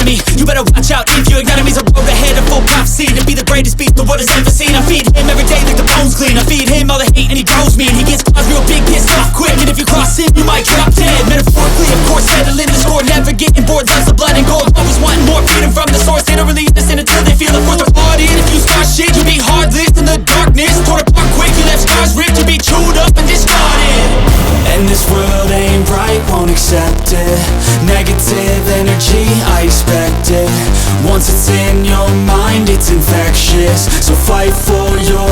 enemy. You better watch out if your enemy's a road ahead of full prophecy to be the greatest beast the world has ever seen. I feed him every day like the bones clean. I feed him all the hate and he grows me, and he gets cause real big, pissed off quick. And if you cross him, you might drop dead. Metaphorically, of course, settling the score, never getting bored. Loves the blood and gold, always wanting more. Freedom from the source, they don't really listen until they feel the force. They're flawed in. If you start shit, you'll be heartless in the darkness. Torn apart quick, you left scars ripped. You'll be chewed up and discarded. And this world ain't right, won't accept it. Negative energy, I expect it. Once it's in your mind, it's infectious. So fight for your